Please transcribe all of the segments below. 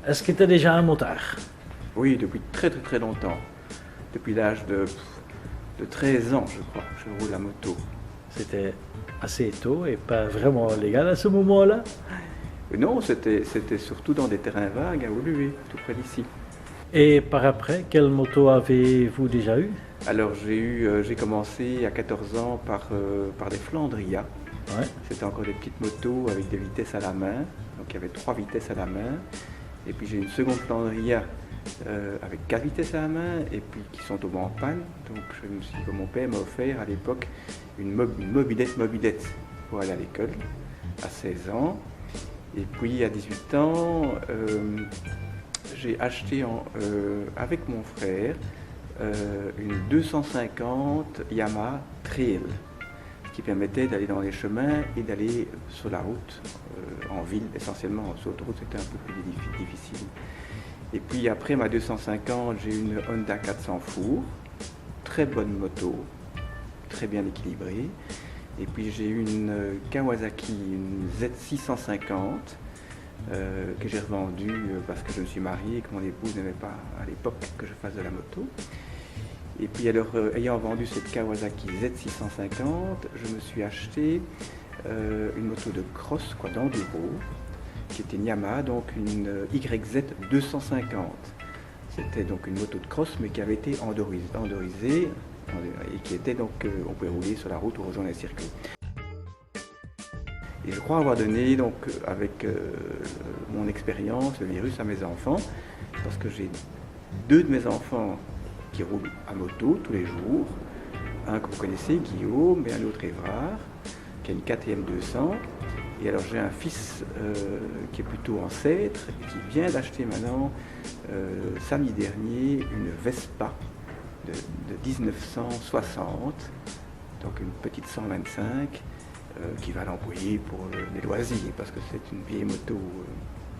Est-ce que tu as déjà un motard? Oui, depuis très très très longtemps. Depuis l'âge de 13 ans, je crois, je roule la moto. C'était assez tôt et pas vraiment légal à ce moment-là. Non, c'était surtout dans des terrains vagues à Woluwe, tout près d'ici. Et par après, quelle moto avez-vous déjà eu? Alors j'ai commencé à 14 ans par des Flandria. Ouais. C'était encore des petites motos avec des vitesses à la main. Donc il y avait 3 vitesses à la main. Et puis j'ai une seconde Flandria avec 4 vitesses à la main et puis qui sont tombées en panne. Donc mon père m'a offert à l'époque une mobilette pour aller à l'école à 16 ans. Et puis à 18 ans, j'ai acheté avec mon frère une 250 Yamaha Trail, ce qui permettait d'aller dans les chemins et d'aller sur la route, en ville essentiellement. Sur l'autoroute c'était un peu plus difficile. Et puis après ma 250, j'ai une Honda 400 four, très bonne moto, très bien équilibrée. Et puis j'ai une Kawasaki, une Z650 que j'ai revendue parce que je me suis marié et que mon épouse n'aimait pas à l'époque que je fasse de la moto. Et puis alors, ayant vendu cette Kawasaki Z650, je me suis acheté une moto de cross, d'enduro, qui était une Yamaha, donc une YZ 250. C'était donc une moto de cross, mais qui avait été endorisée et qui était donc, on pouvait rouler sur la route ou rejoindre les circuits. Et je crois avoir donné donc avec mon expérience le virus à mes enfants, parce que j'ai 2 de mes enfants qui roulent à moto tous les jours, un que vous connaissez, Guillaume, et un autre Évrard, qui a une KTM 200. Et alors j'ai un fils qui est plutôt ancêtre, qui vient d'acheter maintenant, samedi dernier, une Vespa de 1960, donc une petite 125, qui va l'employer pour les loisirs, parce que c'est une vieille moto.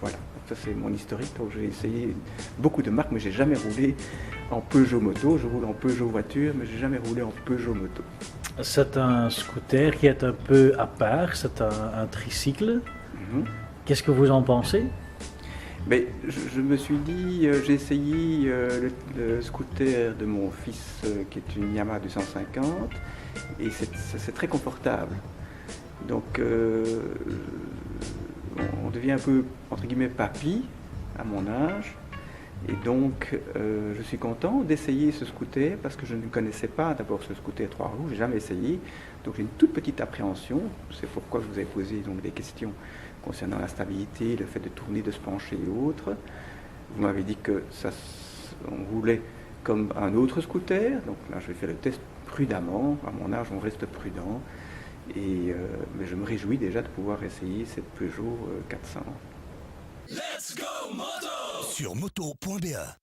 Voilà, ça c'est mon historique. Donc j'ai essayé beaucoup de marques, mais j'ai jamais roulé en Peugeot moto. Je roule en Peugeot voiture, mais j'ai jamais roulé en Peugeot moto. C'est un scooter qui est un peu à part, c'est un tricycle. Qu'est-ce que vous en pensez? Mais je me suis dit, j'ai essayé le scooter de mon fils qui est une Yamaha 250 et c'est très confortable. Donc on devient un peu, entre guillemets, papy à mon âge. Et donc je suis content d'essayer ce scooter parce que je ne connaissais pas d'abord ce scooter 3 roues, je n'ai jamais essayé. Donc j'ai une toute petite appréhension. C'est pourquoi je vous ai posé donc des questions concernant la stabilité, le fait de tourner, de se pencher et autres. Vous m'avez dit que on roulait comme un autre scooter. Donc là je vais faire le test prudemment. À mon âge on reste prudent. Mais je me réjouis déjà de pouvoir essayer cette Peugeot 400. Let's go moto sur moto.be